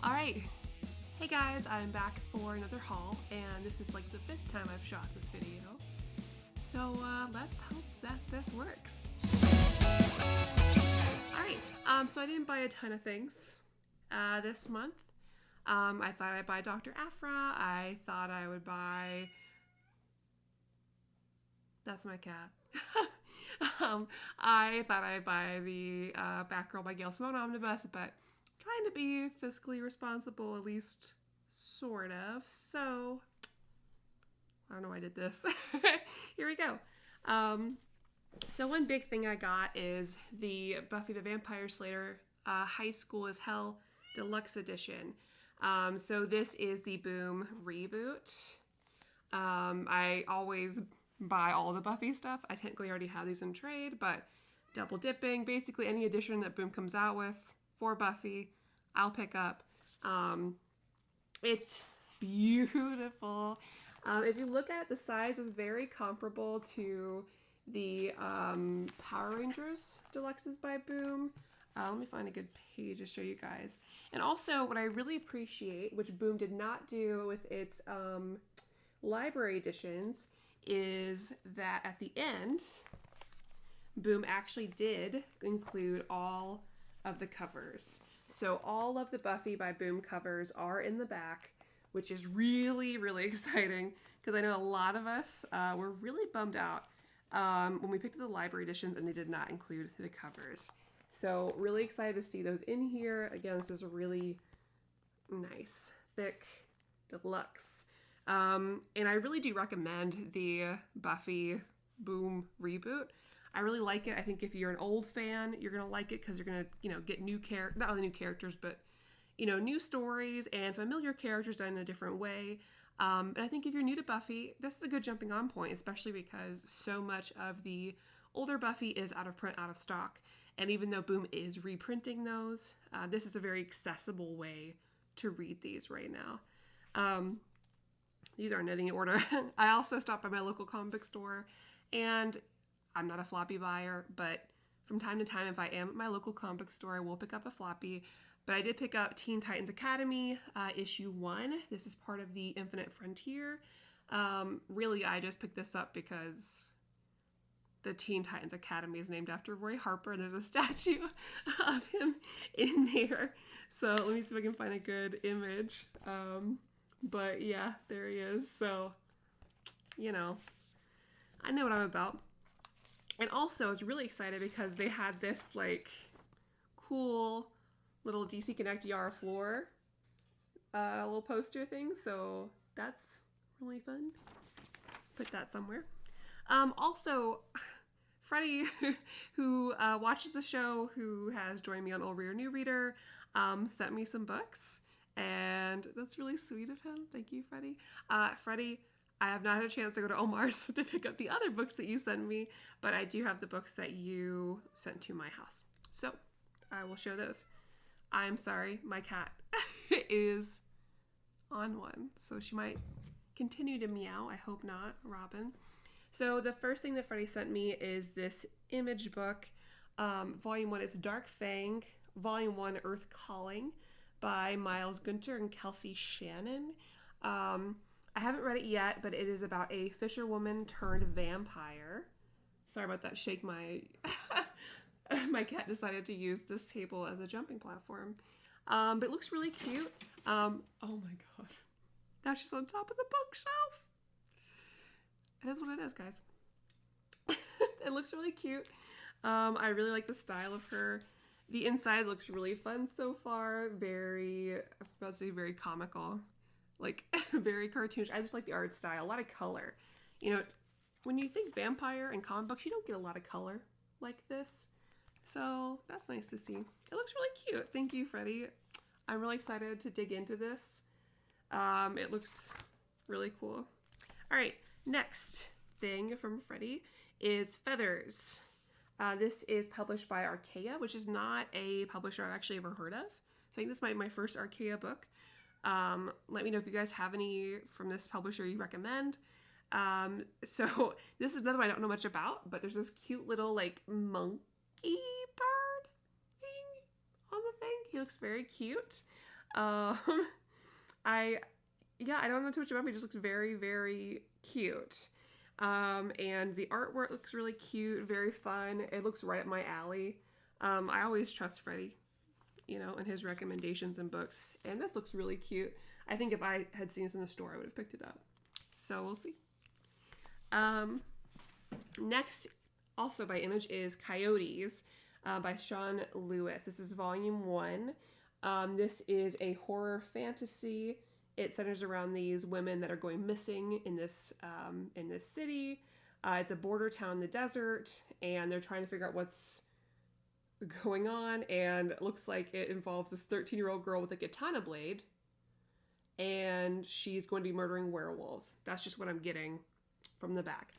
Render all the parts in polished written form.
Alright, hey guys, I'm back for another haul, and this is like the 5th time I've shot this video. So let's hope that this works. Alright, so I didn't buy a ton of things this month. I thought I'd buy Dr. Aphra. I thought I would buy... That's my cat. I thought I'd buy the Batgirl by Gail Simone omnibus, but trying to be fiscally responsible, at least sort of. So I don't know why I did this. Here we go. So one big thing I got is the Buffy the Vampire Slayer High School is Hell Deluxe Edition. So this is the Boom reboot. I always buy all the Buffy stuff. I technically already have these in trade, but double dipping, basically any edition that Boom comes out with for Buffy, I'll pick up. It's beautiful. If you look at it, the size is very comparable to the Power Rangers Deluxes by Boom. Let me find a good page to show you guys. And also, what I really appreciate, which Boom did not do with its library editions, is that at the end, Boom actually did include all of the covers. So all of the Buffy by Boom covers are in the back, which is really, really exciting because I know a lot of us were really bummed out when we picked up the library editions and they did not include the covers. So really excited to see those in here. Again, this is a really nice, thick deluxe. And I really do recommend the Buffy Boom reboot. I really like it. I think if you're an old fan, you're going to like it because you're going to, get new not only new characters, but, new stories and familiar characters done in a different way. And I think if you're new to Buffy, this is a good jumping on point, especially because so much of the older Buffy is out of print, out of stock. And even though Boom is reprinting those, this is a very accessible way to read these right now. These are in order. I also stopped by my local comic book store, and I'm not a floppy buyer, but from time to time, if I am at my local comic book store, I will pick up a floppy. But I did pick up Teen Titans Academy, issue 1. This is part of the Infinite Frontier. Really, I just picked this up because the Teen Titans Academy is named after Roy Harper, and there's a statue of him in there. So let me see if I can find a good image. But yeah, there he is. So, I know what I'm about. And also, I was really excited because they had this, cool little DC Connect Yara Floor little poster thing. So, that's really fun. Put that somewhere. Also, Freddie, who watches the show, who has joined me on Old Reader New Reader, sent me some books. And that's really sweet of him. Thank you, Freddie. Freddie, I have not had a chance to go to Omar's to pick up the other books that you sent me, but I do have the books that you sent to my house. So I will show those. I'm sorry, my cat is on one, so she might continue to meow. I hope not, Robin. So the first thing that Freddie sent me is this image book. Volume 1, it's Dark Fang. Volume 1, Earth Calling, by Miles Gunter and Kelsey Shannon. I haven't read it yet, but it is about a fisherwoman turned vampire. Sorry about that. Shake my... my cat decided to use this table as a jumping platform. But it looks really cute. Oh my god. Now she's on top of the bookshelf. It is what it is, guys. It looks really cute. I really like the style of her. The inside looks really fun so far. I was about to say very comical. Very cartoonish. I just like the art style. A lot of color. When you think vampire and comic books, you don't get a lot of color like this. So that's nice to see. It looks really cute. Thank you, Freddie. I'm really excited to dig into this. It looks really cool. All right, next thing from Freddie is Feathers. This is published by Archaea, which is not a publisher I've actually ever heard of. So I think this might be my first Archaea book. Let me know if you guys have any from this publisher you recommend. So this is another one I don't know much about, but there's this cute little monkey bird thing on the thing. He looks very cute. Um, I don't know too much about it. It just looks very, very cute. And the artwork looks really cute, very fun. It looks right up my alley. I always trust Freddie, and his recommendations and books. And this looks really cute. I think if I had seen this in the store, I would have picked it up. So we'll see. Next, also by Image, is Coyotes by Sean Lewis. This is volume 1. This is a horror fantasy. It centers around these women that are going missing in this city. It's a border town in the desert, and they're trying to figure out what's going on. And it looks like it involves this 13-year-old girl with a katana blade, and she's going to be murdering werewolves. That's just what I'm getting from the back.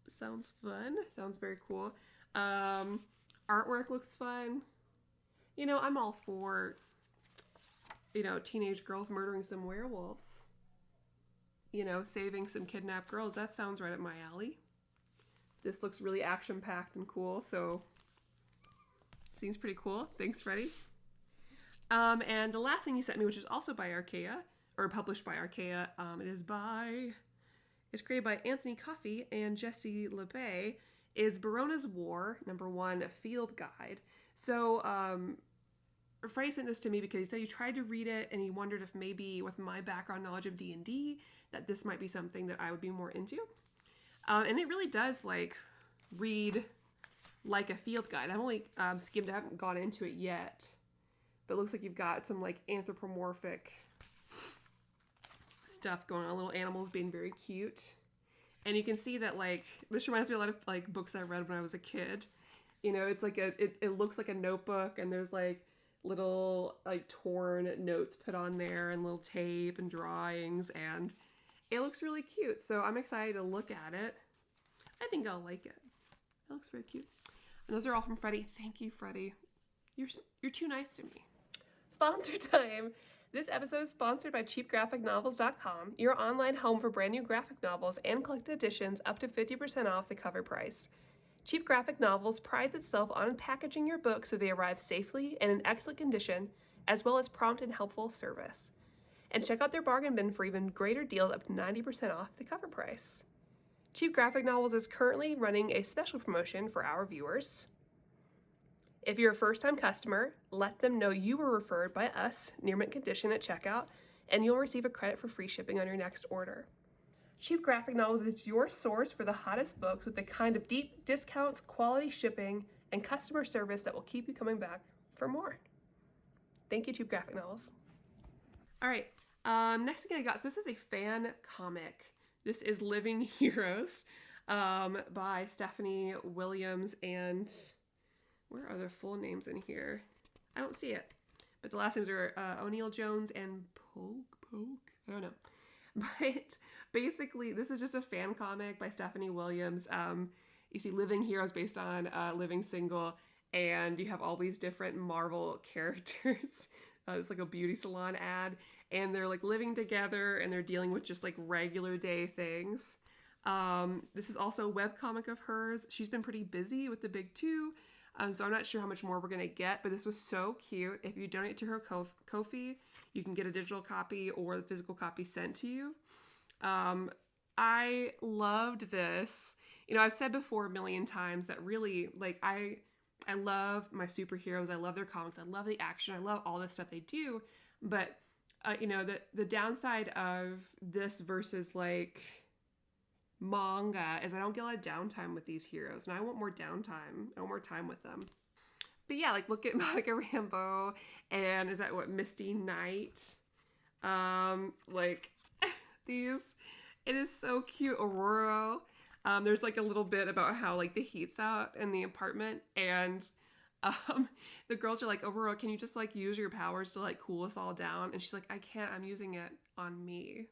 Sounds fun. Sounds very cool. Artwork looks fun. I'm all for, teenage girls murdering some werewolves. Saving some kidnapped girls. That sounds right up my alley. This looks really action-packed and cool, so seems pretty cool. Thanks, Freddie. And the last thing he sent me, which is also by Archaea, or published by Archaea, it's created by Anthony Coffey and Jesse LeBay, is Barona's War, #1, a field guide. So, Freddie sent this to me because he said he tried to read it and he wondered if maybe with my background knowledge of D&D that this might be something that I would be more into. And it really does read like a field guide. I've only skimmed, I haven't gone into it yet, but it looks like you've got some anthropomorphic stuff going on, little animals being very cute. And you can see that this reminds me a lot of books I read when I was a kid. It's it looks like a notebook, and there's little torn notes put on there and little tape and drawings, and it looks really cute. So I'm excited to look at it. I think I'll like it. It looks very cute. And those are all from Freddie. Thank you, Freddie. You're too nice to me. Sponsor time. This episode is sponsored by cheapgraphicnovels.com, your online home for brand new graphic novels and collected editions up to 50% off the cover price. Cheap Graphic Novels prides itself on packaging your books so they arrive safely and in excellent condition, as well as prompt and helpful service. And check out their bargain bin for even greater deals up to 90% off the cover price. Cheap Graphic Novels is currently running a special promotion for our viewers. If you're a first-time customer, let them know you were referred by us, near mint condition at checkout, and you'll receive a credit for free shipping on your next order. Cheap Graphic Novels is your source for the hottest books with the kind of deep discounts, quality shipping, and customer service that will keep you coming back for more. Thank you, Cheap Graphic Novels. All right, next thing I got, so this is a fan comic. This is Living Heroes by Stephanie Williams, and where are their full names in here? I don't see it, but the last names are O'Neill Jones and Pogue? I don't know. But basically, this is just a fan comic by Stephanie Williams. You see Living Heroes based on Living Single, and you have all these different Marvel characters. It's like a beauty salon ad, and they're living together, and they're dealing with just regular day things. This is also a webcomic of hers. She's been pretty busy with the big two, so I'm not sure how much more we're going to get, but this was so cute. If you donate to her Ko-fi, you can get a digital copy or the physical copy sent to you. I loved this. I've said before a million times that really, I love my superheroes. I love their comics. I love the action. I love all the stuff they do. But, the downside of this versus, manga is I don't get a lot of downtime with these heroes. And I want more downtime. I want more time with them. But yeah, look at Monica Rambeau, and is that Misty Knight? These, it is so cute. Aurora. There's a little bit about how the heat's out in the apartment, and the girls are Aurora, can you just use your powers to cool us all down? And she's I can't. I'm using it on me.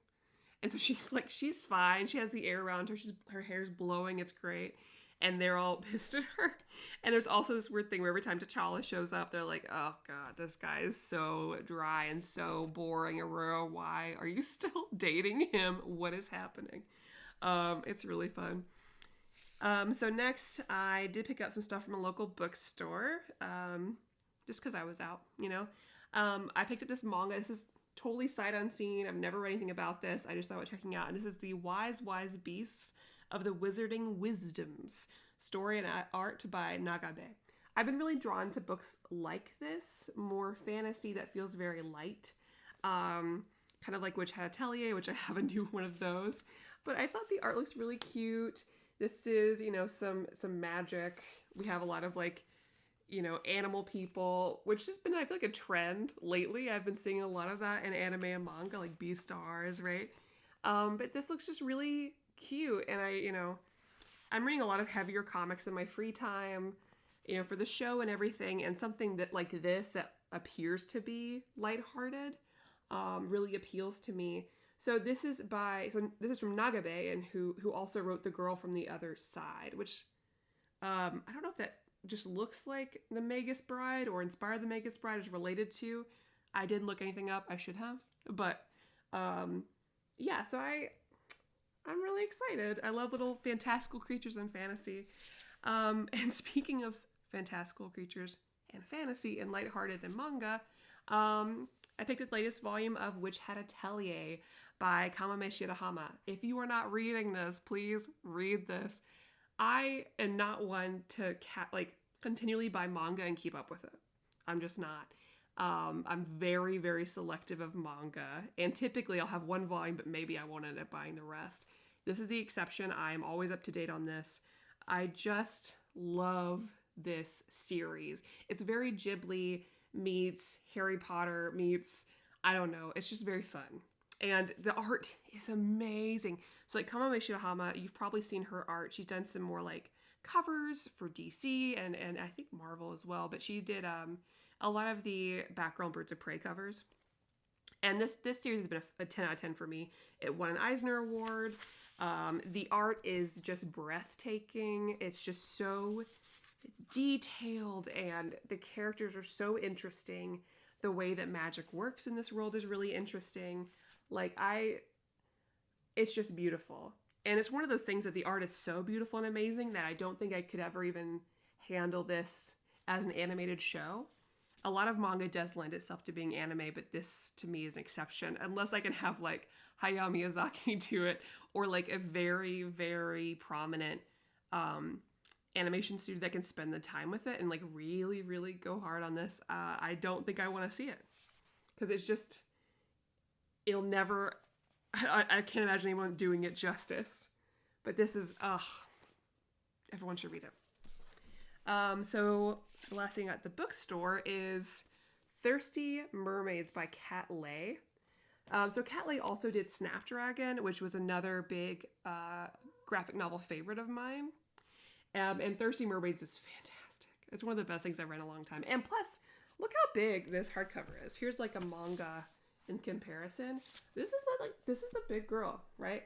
And so she's fine. She has the air around her. Her hair's blowing. It's great. And they're all pissed at her. And there's also this weird thing where every time T'Challa shows up, they're oh God, this guy is so dry and so boring. Aurora, why are you still dating him? What is happening? It's really fun. So next, I did pick up some stuff from a local bookstore, just because I was out, I picked up this manga. This is totally sight unseen. I've never read anything about this. I just thought about checking out. And this is the Wise Wise Beasts of the Wizarding Wisdoms, story and art by Nagabe. I've been really drawn to books like this, more fantasy that feels very light. Kind of like Witch Hat Atelier, which I have a new one of those. But I thought the art looks really cute. This is, some magic. We have a lot of animal people, which has been, I feel like, a trend lately. I've been seeing a lot of that in anime and manga, like Beastars, right? But this looks just really cute. And I'm reading a lot of heavier comics in my free time, for the show and everything. And something that like this that appears to be lighthearted really appeals to me. So this is from Nagabe, and who also wrote The Girl from the Other Side, which I don't know if that just looks like the Magus Bride or inspired the Magus Bride, is related to. I didn't look anything up. I should have. But yeah, so I'm really excited. I love little fantastical creatures and fantasy. And speaking of fantastical creatures and fantasy and lighthearted and manga, I picked up the latest volume of Witch Hat Atelier by Kamame Shirahama. If you are not reading this, please read this. I am not one to continually buy manga and keep up with it. I'm just not. I'm very, very selective of manga, and typically I'll have one volume, but maybe I won't end up buying the rest. This is the exception. I'm always up to date on this. I just love this series. It's very Ghibli meets Harry Potter meets, I don't know, it's just very fun. And the art is amazing. So like Kamame Shirahama, you've probably seen her art. She's done some more like covers for DC and I think Marvel as well. But she did a lot of the background Birds of Prey covers. And this series has been a 10 out of 10 for me. It won an Eisner Award. The art is just breathtaking. It's just so detailed and the characters are so interesting. The way that magic works in this world is really interesting. It's just beautiful. And it's one of those things that the art is so beautiful and amazing that I don't think I could ever even handle this as an animated show. A lot of manga does lend itself to being anime, but this to me is an exception. Unless I can have like Hayao Miyazaki do it, or like a very, very prominent animation studio that can spend the time with it and like really, really go hard on this. I don't think I want to see it. Because it's just, it'll never, I can't imagine anyone doing it justice. But this is, everyone should read it. So the last thing at the bookstore is Thirsty Mermaids by Kat Leigh. So Kat Leigh also did Snapdragon, which was another big graphic novel favorite of mine. And Thirsty Mermaids is fantastic. It's one of the best things I've read in a long time. And plus, look how big this hardcover is. Here's like a manga in comparison. This is a big girl, right?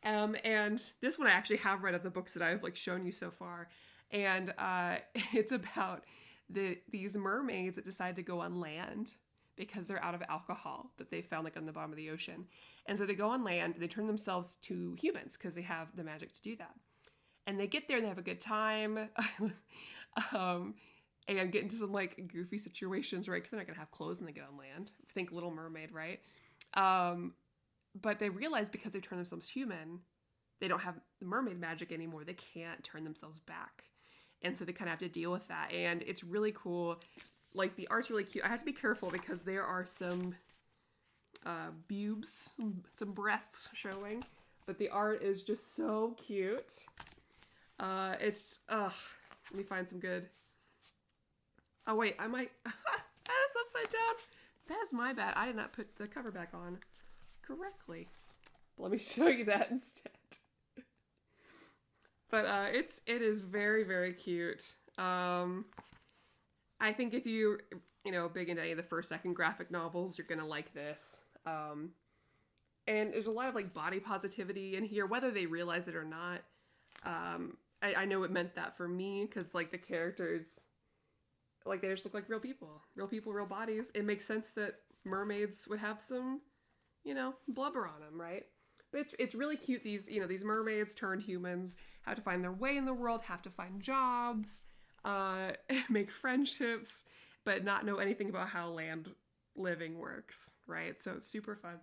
And this one I actually have read of the books that I've like shown you so far. And it's about these mermaids that decide to go on land because they're out of alcohol that they found like on the bottom of the ocean. And so they go on land and they turn themselves to humans because they have the magic to do that. And they get there and they have a good time and get into some like goofy situations, right? Because they're not going to have clothes when they get on land. Think Little Mermaid, right? But they realize because they turn themselves human, they don't have the mermaid magic anymore. They can't turn themselves back. And so they kind of have to deal with that. And it's really cool. Like the art's really cute. I have to be careful because there are some boobs, some breasts showing. But the art is just so cute. Let me find some good. Oh wait, I might, that is upside down. That's my bad. I did not put the cover back on correctly. But let me show you that instead. But it is very, very cute. I think if you big into any of the first, second graphic novels, you're gonna like this. And there's a lot of like body positivity in here, whether they realize it or not. I know it meant that for me because like the characters, like they just look like real people, real bodies. It makes sense that mermaids would have some, blubber on them, right? But it's really cute. These mermaids turned humans have to find their way in the world, have to find jobs, make friendships, but not know anything about how land living works, right? So it's super fun.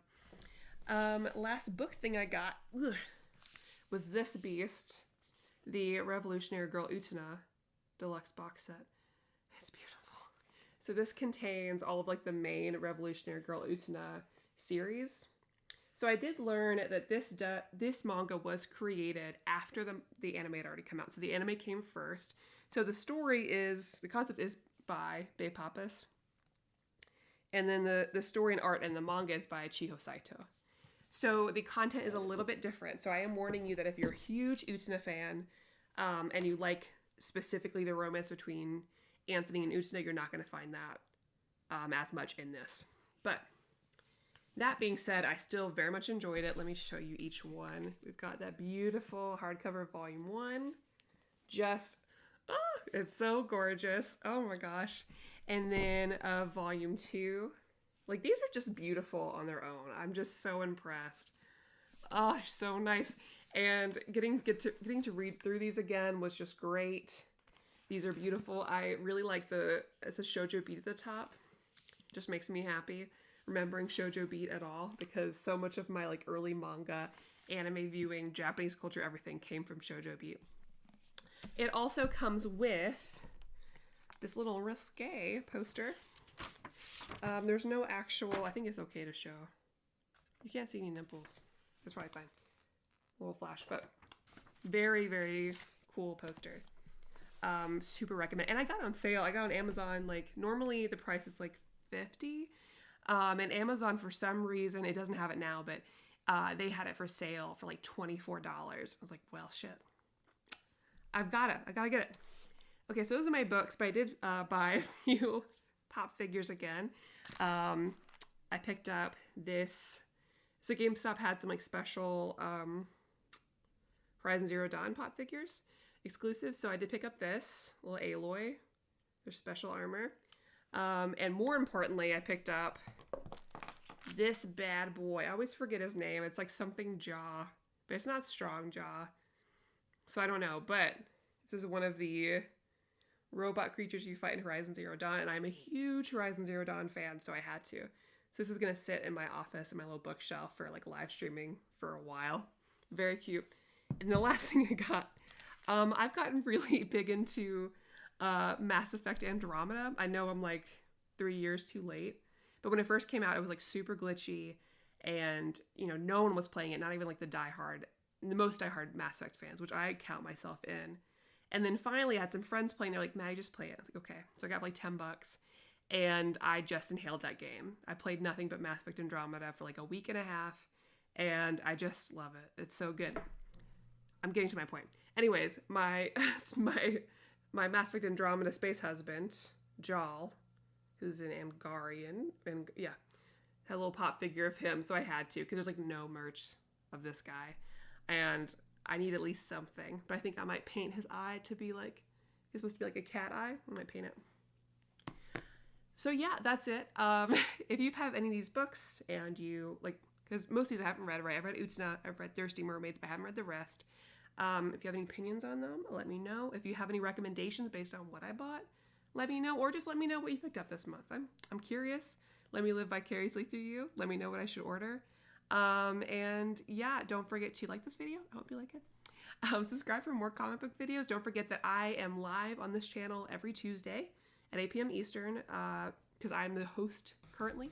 Last book thing I got was this beast, the Revolutionary Girl Utena deluxe box set. It's beautiful. So this contains all of like the main Revolutionary Girl Utena series. So I did learn that this manga was created after the anime had already come out. So the anime came first. So the concept is by Bae Pappas. And then the story and art and the manga is by Chiho Saito. So the content is a little bit different. So I am warning you that if you're a huge Utena fan, and you like specifically the romance between Anthony and Utena, you're not going to find that as much in this. But that being said, I still very much enjoyed it. Let me show you each one. We've got that beautiful hardcover volume 1. It's so gorgeous. Oh my gosh. And then volume 2. Like, these are just beautiful on their own. I'm just so impressed. Oh, so nice. And getting to read through these again was just great. These are beautiful. I really like it's a shoujo beat at the top. Just makes me happy remembering shoujo beat at all, because so much of my like early manga, anime viewing, Japanese culture, everything came from shoujo beat. It also comes with this little risque poster. There's no actual, I think it's okay to show. You can't see any nipples. It's probably fine. A little flash, but very, very cool poster. Super recommend. And I got it on sale. I got it on Amazon. Like, normally the price is like $50. And Amazon, for some reason, it doesn't have it now, but they had it for sale for like $24. I was like, well, shit. I've got it. I gotta get it. Okay, so those are my books, but I did buy a few pop figures again. I picked up this. So GameStop had some like special Horizon Zero Dawn pop figures, exclusive. So I did pick up this little Aloy, their special armor. And more importantly, I picked up this bad boy. I always forget his name. It's like something Jaw, but it's not Strong Jaw. So I don't know, but this is one of the robot creatures you fight in Horizon Zero Dawn, and I'm a huge Horizon Zero Dawn fan, so I had to. So this is going to sit in my office in my little bookshelf for like live streaming for a while. Very cute. And the last thing I got, I've gotten really big into Mass Effect Andromeda. I know I'm like 3 years too late, but when it first came out, it was like super glitchy, and you know, no one was playing it, not even like the most diehard Mass Effect fans, which I count myself in. And then finally I had some friends playing. They're like, Maddie, just play it. I was like, okay. So I got like $10 and I just inhaled that game. I played nothing but Mass Effect Andromeda for like a week and a half, and I just love it. It's so good. I'm getting to my point. Anyways, my Mass Effect Andromeda space husband, Jal, who's an Angarian, and yeah, had a little pop figure of him, so I had to, because there's like no merch of this guy. And I need at least something. But I think I might paint his eye to be like, it's supposed to be like a cat eye. I might paint it. So yeah, that's it. If you have any of these books and you like, because most of these I haven't read, right? I've read Utena, I've read Thirsty Mermaids, but I haven't read the rest. If you have any opinions on them, let me know. If you have any recommendations based on what I bought, let me know. Or just let me know what you picked up this month. I'm curious. Let me live vicariously through you. Let me know what I should order. And yeah, don't forget to like this video. I hope you like it. Subscribe for more comic book videos. Don't forget that I am live on this channel every Tuesday at 8 p.m. Eastern, because I'm the host currently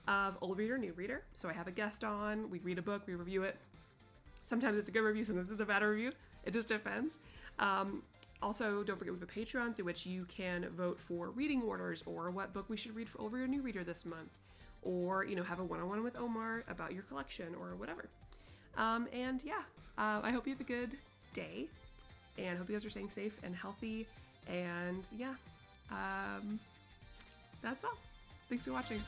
of Old Reader, New Reader. So I have a guest on, we read a book, we review it. Sometimes it's a good review, sometimes it's a bad review. It just depends. Also, don't forget we have a Patreon through which you can vote for reading orders or what book we should read for Old Reader, New Reader this month. Or, you know, have a one-on-one with Omar about your collection or whatever. And yeah, I hope you have a good day, and hope you guys are staying safe and healthy, and yeah, that's all. Thanks for watching.